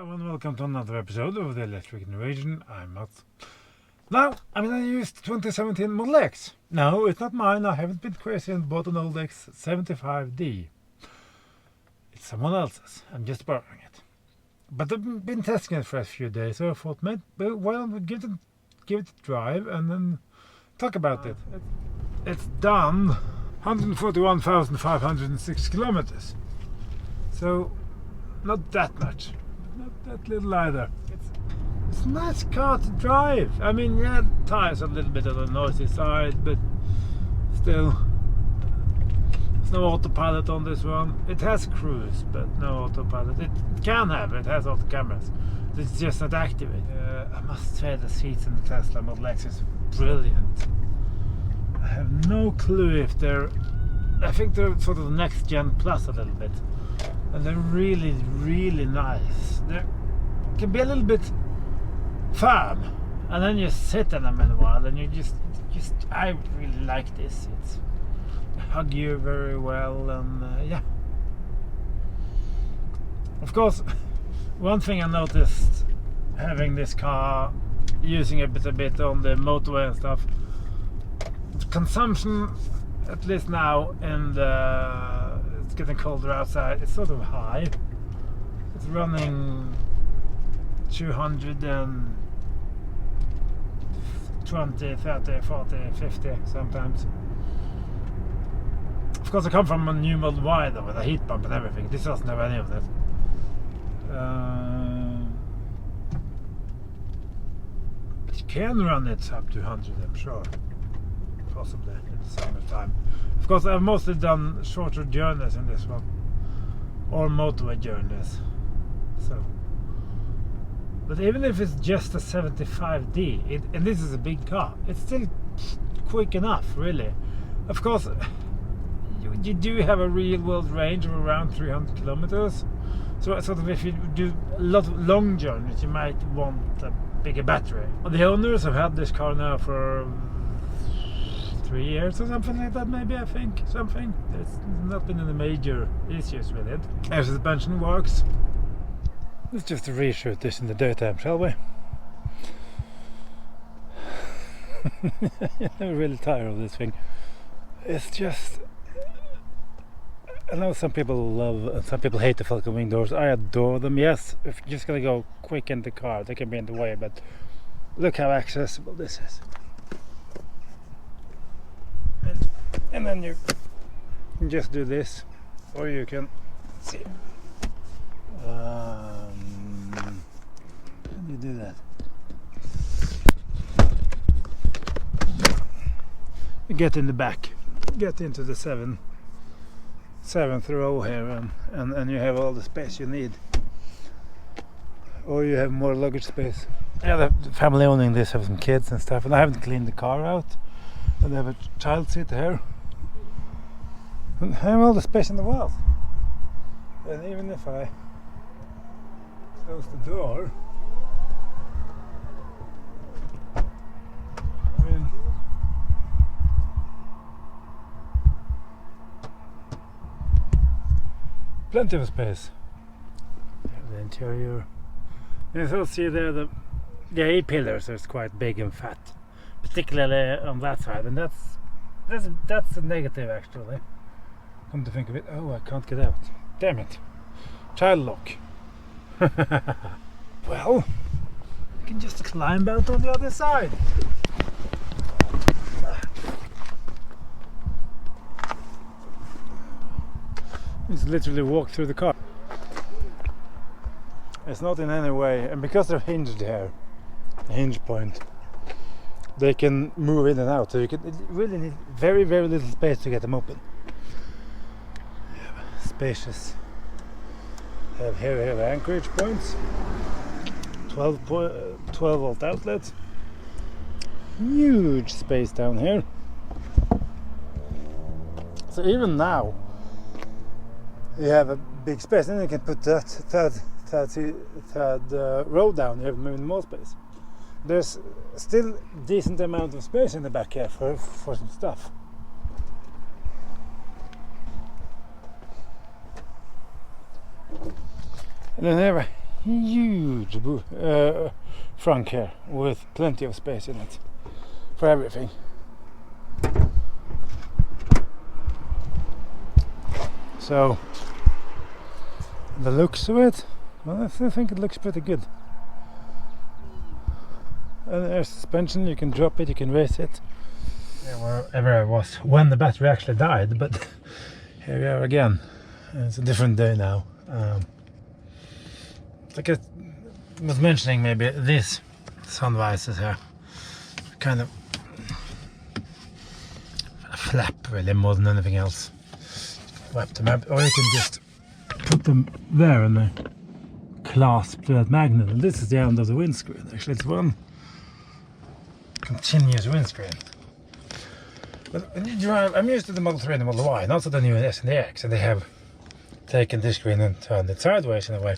Hello and welcome to another episode of the Electric Invasion. I'm Mats. Now, I used 2017 Model X. No, it's not mine. I haven't been crazy and bought an old X75D. It's someone else's. I'm just borrowing it. But I've been testing it for a few days, so I thought, why don't we give it a drive and then talk about it. It's done 141,506 kilometers. So, not that much. Not that little either. It's a nice car to drive. Yeah, the tires are a little bit on the noisy side, but still, there's no autopilot on this one. It has cruise, but no autopilot. It can have, it has all the cameras. It's just not activated. I must say the seats in the Tesla Model X is brilliant. I have no clue if they're... I think they're sort of the next gen plus a little bit. And they're really, really nice. They can be a little bit firm, and then you sit in them in a while, and you just I really like this. It's hug you very well, and yeah. Of course, one thing I noticed having this car, using it a bit on the motorway and stuff, consumption, at least now, and it's getting colder outside, it's sort of high. It's running 220, 30, 40, 50 sometimes. Of course, I come from a new Model Y though, with a heat pump and everything. This doesn't have any of that. But you can run it up to 100, I'm sure. Possibly in the summertime. Of course, I've mostly done shorter journeys in this one, or motorway journeys. So, but even if it's just a 75D, and this is a big car, it's still quick enough, really. Of course, you do have a real-world range of around 300 kilometers. So, sort of, if you do a lot of long journeys, you might want a bigger battery. The owners have had this car now for 3 years or something like that, maybe, I think. Something. There's not been any major issues with it. As the suspension works. Let's just reshoot this in the daytime, shall we? I'm really tired of this thing. It's just... I know some people love and some people hate the Falcon wing doors. I adore them, yes. If you're just gonna go quick in the car, they can be in the way, but look how accessible this is. And then you can just do this, or you can see. How do you do that? You get in the back, get into the seventh row here, and you have all the space you need, or you have more luggage space. Yeah, the family owning this have some kids and stuff, and I haven't cleaned the car out. And I have a child seat here, and I have all the space in the world. And even if I close the door, plenty of space. The interior. You can see there the A-pillars is quite big and fat. Particularly on that side, and that's a negative actually. Come to think of it, oh, I can't get out. Damn it. Child lock. Well, I can just climb out on the other side. Just literally walk through the car. It's not in any way, and because they're hinged here, the hinge point, they can move in and out, so you really need very, very little space to get them open. Yeah, spacious. Here we have anchorage points, 12 volt outlets, huge space down here. So even now, you have a big space, and you can put that third row down. You have even more space. There's still decent amount of space in the back here for some stuff. And then here huge trunk here with plenty of space in it for everything. So the looks of it, well, I still think it looks pretty good. And there's suspension, you can drop it, you can raise it. Wherever I was when the battery actually died, but here we are again. It's a different day now. Like I was mentioning, maybe these sun visors here kind of flap really more than anything else. Flap them up, or you can just put them there and they clasp to that magnet. And this is the end of the windscreen. Actually, it's one continuous windscreen. But when you drive, I'm used to the Model 3 and the Model Y, not to the new S and the X, and they have taken this screen and turned it sideways in a way.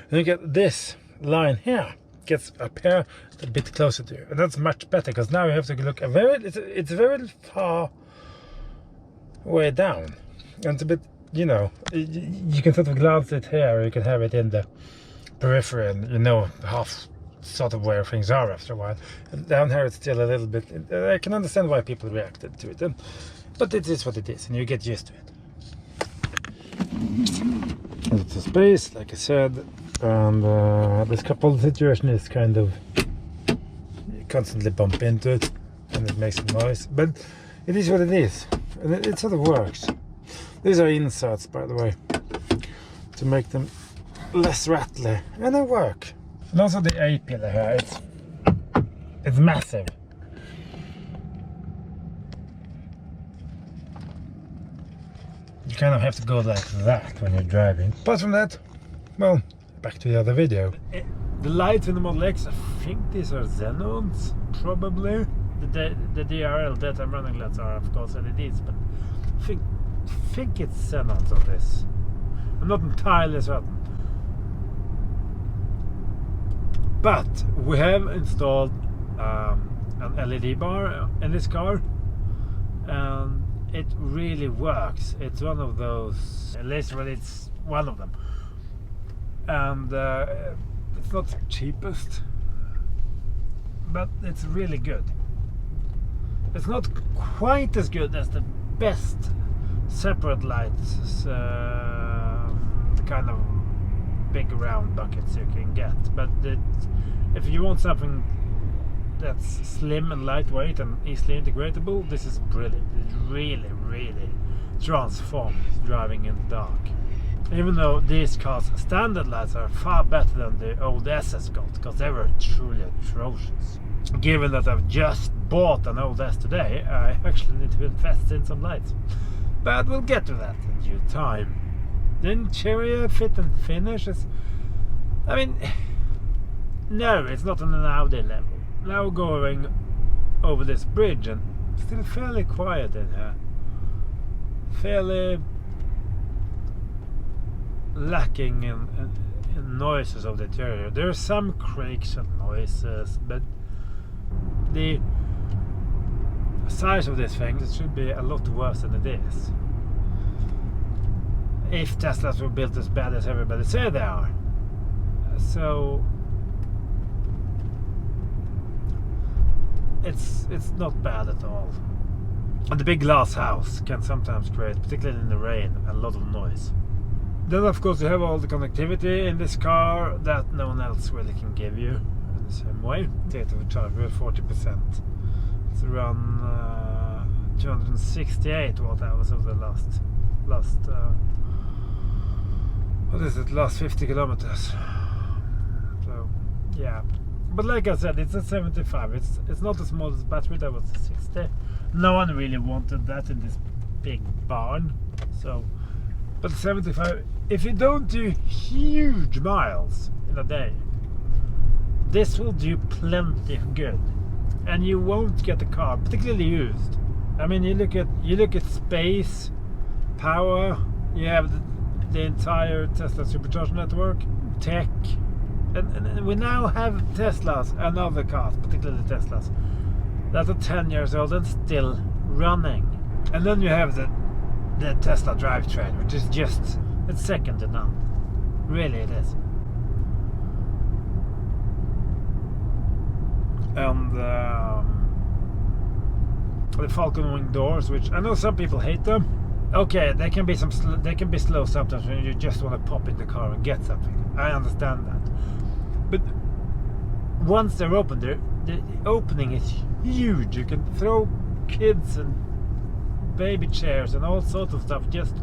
And you get this line here, gets up here a bit closer to you, and that's much better because now you have to look it's very far way down, and it's a bit, you know, you can sort of glance it here, or you can have it in the periphery, and you know half sort of where things are after a while. And down here it's still a little bit, I can understand why people reacted to it, but it is what it is, and you get used to it. It's a space, like I said, and this coupled situation is kind of, you constantly bump into it and it makes a noise, but it is what it is, and it sort of works. These are inserts, by the way, to make them less rattly, and they work. And also the A-pillar here, it's massive. You kind of have to go like that when you're driving. Apart from that, well, back to the other video. The lights in the Model X, I think these are xenons, probably. The DRL, daytime running lights, are of course LEDs, but I think it's xenons on this. I'm not entirely certain. But we have installed an LED bar in this car, and it really works. It's one of those, at least when it's one of them, and it's not the cheapest, but it's really good. It's not quite as good as the best separate lights, the kind of big round buckets you can get, but if you want something that's slim and lightweight and easily integratable, this is brilliant. It really, really transforms driving in the dark. Even though these cars' standard lights are far better than the old SS got, because they were truly atrocious. Given that I've just bought an old S today, I actually need to invest in some lights. But we'll get to that in due time. The interior fit and finish is, I mean, no, it's not on an Audi level. Now going over this bridge, and still fairly quiet in here. Fairly lacking in noises of the interior. There are some creaks and noises, but the size of this thing, it should be a lot worse than it is. If Teslas were built as bad as everybody say they are. So it's not bad at all. And the big glass house can sometimes create, particularly in the rain, a lot of noise. Then of course you have all the connectivity in this car that no one else really can give you in the same way. State of charge with 40%. It's around 268 watt hours of the last what is it, last 50 kilometers. So yeah, but like I said, it's a 75. It's not as small as battery. That was a 60. No one really wanted that in this big barn. So, but 75, if you don't do huge miles in a day, this will do plenty of good, and you won't get the car particularly used. I mean, you look at space, power. You have the entire Tesla supercharger network, tech, and we now have Teslas and other cars, particularly Teslas, that are 10 years old and still running. And then you have the Tesla drivetrain, which is just, it's second to none. Really it is. and the Falcon wing doors, which I know some people hate them. Okay, they can be slow sometimes when you just want to pop in the car and get something. I understand that, but once they're open, the opening is huge. You can throw kids and baby chairs and all sorts of stuff. Just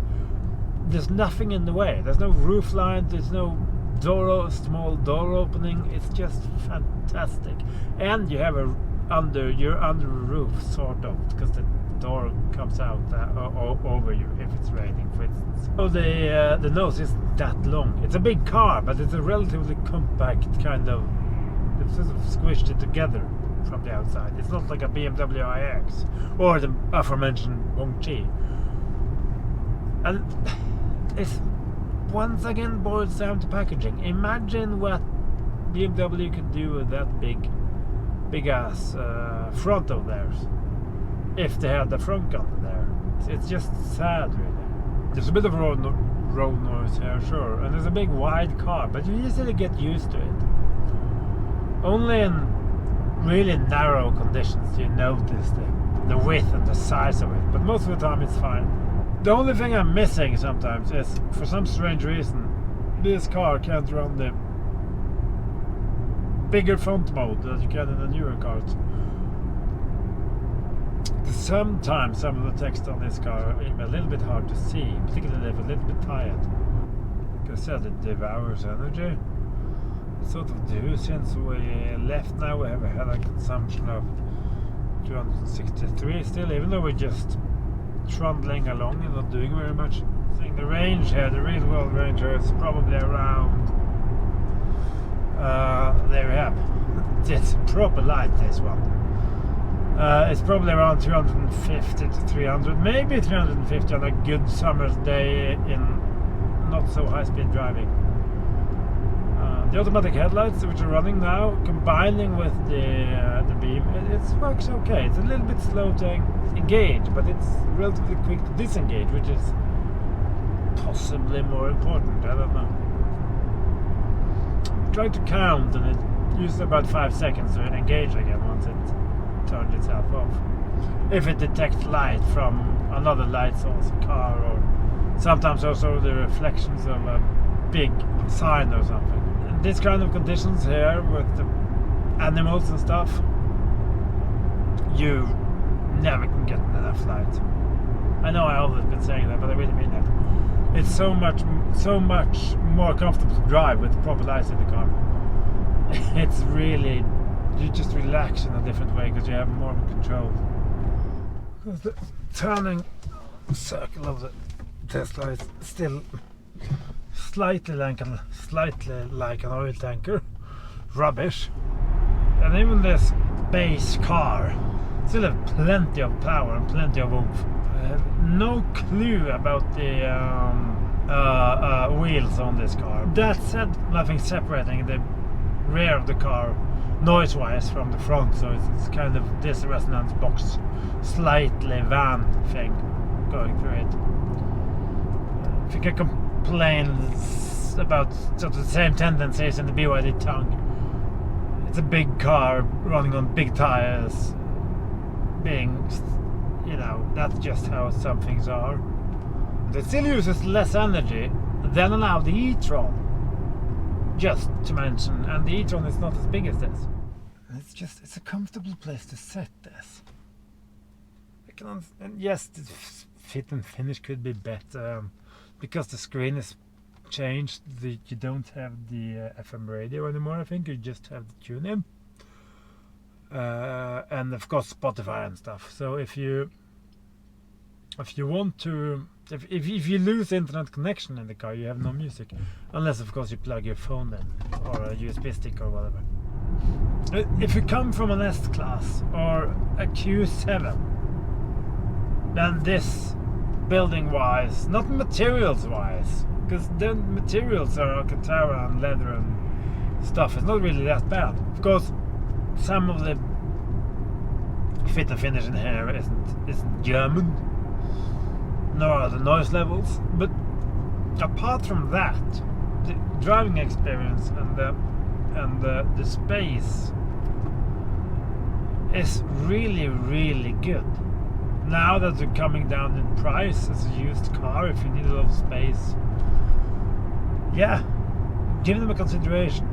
there's nothing in the way. There's no roof line. There's no small door opening. It's just fantastic. And you have you're under a roof, sort of, because the door comes out over you if it's raining, for instance. So the nose isn't that long. It's a big car, but it's a relatively compact kind of. They've sort of squished it together from the outside. It's not like a BMW iX or the aforementioned Hongqi. And it's once again boils down to packaging. Imagine what BMW could do with that big ass front of theirs if they had the front under there. It's just sad, really. There's a bit of road noise here, sure, and there's a big wide car, but you easily get used to it. Only in really narrow conditions you notice the width and the size of it, but most of the time it's fine. The only thing I'm missing sometimes is, for some strange reason, this car can't run the bigger font mode that you can in the newer cars. Sometimes some of the text on this car is a little bit hard to see, particularly if I'm a little bit tired. Like I said, it devours energy. It sort of do. Since we left now, we have had a consumption of 263 still, even though we're just trundling along and not doing very much. I think the range here, the real world range here, is probably around there we have. It's proper light, this one. It's probably around 250 to 300, maybe 350 on a good summer's day in not so high-speed driving. The automatic headlights, which are running now, combining with the beam, it works okay. It's a little bit slow to engage, but it's relatively quick to disengage, which is possibly more important. I don't know. Try to count, and it uses about 5 seconds to engage again once it turns itself off. If it detects light from another light source, a car, or sometimes also the reflections of a big sign or something. In this kind of conditions here with the animals and stuff, you never can get enough light. I know I always been saying that, but I really mean that. It's so much more comfortable to drive with proper lights in the car. It's really, you just relax in a different way because you have more control. Because the turning circle of the Tesla is still slightly like an oil tanker. Rubbish. And even this base car still have plenty of power and plenty of oomph. I have no clue about the wheels on this car. That said, nothing separating the rear of the car noise-wise from the front, so it's kind of this resonance box, slightly van thing going through it. If you can complain about sort of the same tendencies in the BYD tongue, it's a big car running on big tires, being, you know, that's just how some things are. It still uses less energy than an Audi e-tron, just to mention, and the e-tron is not as big as this. It's a comfortable place to set this. And yes, the fit and finish could be better, because the screen is changed. You don't have the FM radio anymore, I think. You just have the tune-in. And of course Spotify and stuff. So if you want to, if you lose internet connection in the car, you have no music, unless of course you plug your phone in or a USB stick or whatever. If you come from an S-Class or a Q7, then this, building wise, not materials wise, because the materials are Alcantara and leather and stuff, it's not really that bad. Of course, some of the fit and finish in here isn't German, nor are the noise levels, but apart from that, the driving experience and the space is really, really good. Now that they're coming down in price as a used car, if you need a lot of space, yeah, give them a consideration.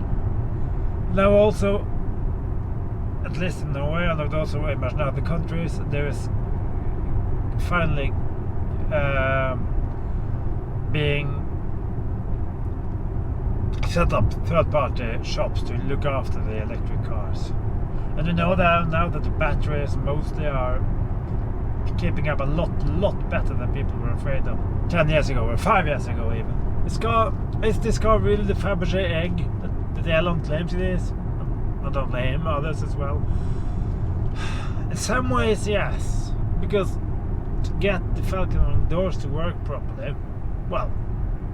Now also, at least in Norway, and not also very much now the countries, there is finally being set up third-party shops to look after the electric cars. And you know that now that the batteries mostly are keeping up a lot better than people were afraid of 10 years ago or 5 years ago even. Is this car really the Fabergé egg that Elon claims it is? Not only him, others as well. In some ways, yes, because to get the Falcon doors to work properly, well,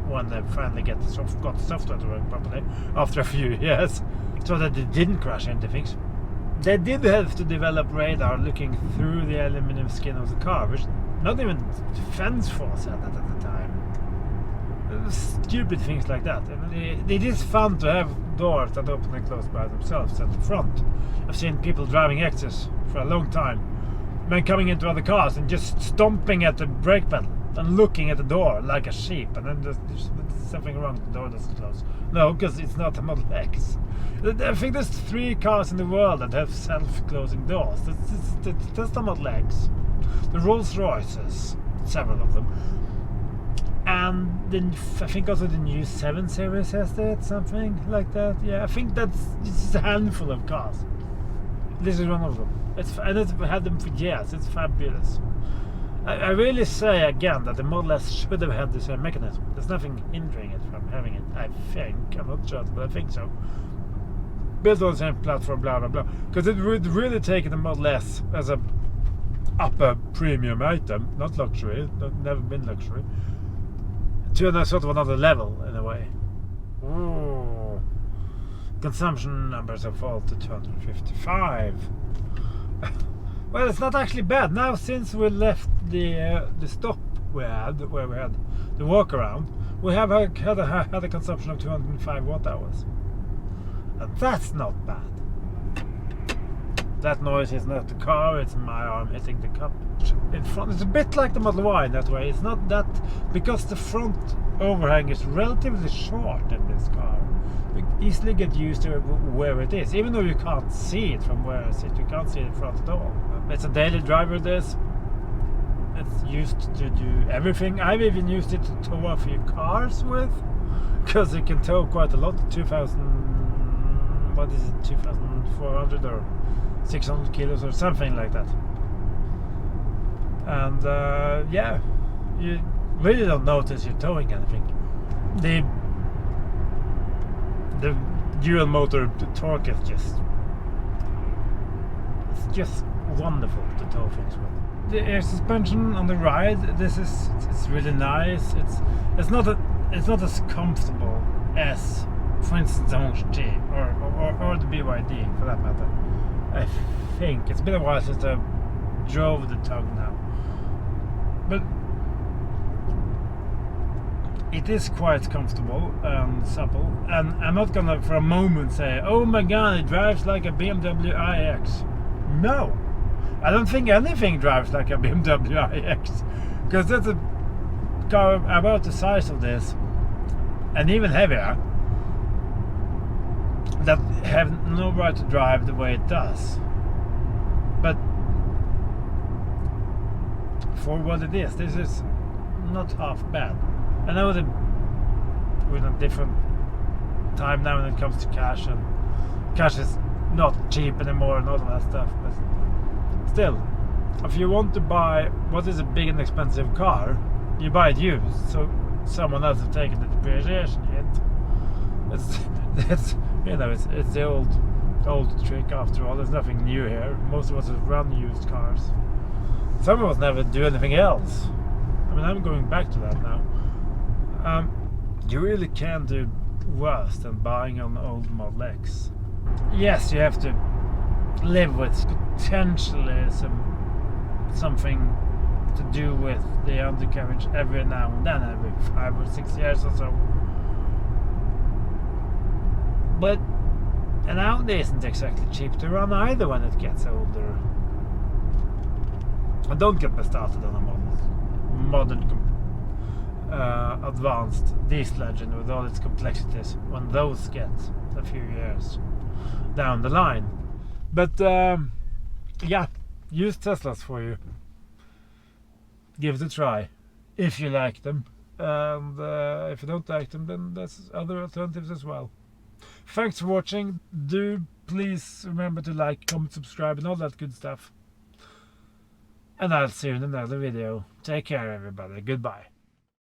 when they finally got the software to work properly after a few years, so that they didn't crash into things, they did have to develop radar looking through the aluminum skin of the car, which not even Defense Force had that at the time. Stupid things like that. It is fun to have doors that open and close by themselves at the front. I've seen people driving X's for a long time, men coming into other cars and just stomping at the brake pedal and looking at the door like a sheep, and then there's something wrong, the door doesn't close. No, because it's not a Model X. I think there's 3 cars in the world that have self-closing doors. That's the Model X. The Rolls Royces, several of them. And then I think also the new 7 Series has that, something like that. Yeah, I think that's just a handful of cars. This is one of them. I've had them for years. It's fabulous. I really say again that the Model S should have had the same mechanism. There's nothing hindering it from having it, I think. I'm not sure, but I think so. Built on the same platform, blah blah blah. Because it would really take the Model S as a upper premium item, not luxury, never been luxury, to a sort of another level in a way. Ooh. Consumption numbers have fallen to 255. Well, it's not actually bad now since we left the stop where we had the walk around. We have had a consumption of 205 watt hours, and that's not bad. That noise is not the car; it's my arm hitting the cup in front. It's a bit like the Model Y in that way. It's not that, because the front overhang is relatively short in this car. You easily get used to where it is, even though you can't see it from where I sit. You can't see it in front at all. It's a daily driver. This. It's used to do everything. I've even used it to tow a few cars with, because it can tow quite a lot. 2,400 or 600 kilos or something like that. And yeah, you really don't notice you're towing anything. The dual motor torque is it's wonderful to tow things with. The air suspension on the ride, it's really nice. It's not as comfortable as, for instance, the Honda T or the BYD for that matter. I think it's been a while since I drove the tongue now, but it is quite comfortable and supple. And I'm not gonna for a moment say, "Oh my God, it drives like a BMW iX." No, I don't think anything drives like a BMW iX, because that's a car about the size of this and even heavier that have no right to drive the way it does. But for what it is, this is not half bad. I know that we're in a different time now when it comes to cash, and cash is not cheap anymore and all of that stuff, but still, if you want to buy what is a big and expensive car, you buy it used, so someone else has taken the depreciation hit. It's you know, it's the old trick after all. There's nothing new here. Most of us have run used cars. Some of us never do anything else. I mean, I'm going back to that now. You really can do worse than buying an old Model X. Yes, you have to live with potentially something to do with the undercarriage every now and then, every 5 or 6 years or so. But And Audi isn't exactly cheap to run either when it gets older. And don't get me started on a modern advanced diesel engine with all its complexities when those get a few years down the line. But yeah, use Teslas for you. Give it a try if you like them, and if you don't like them, then there's other alternatives as well. Thanks for watching. Do please remember to like, comment, subscribe and all that good stuff. And I'll see you in another video. Take care everybody. Goodbye.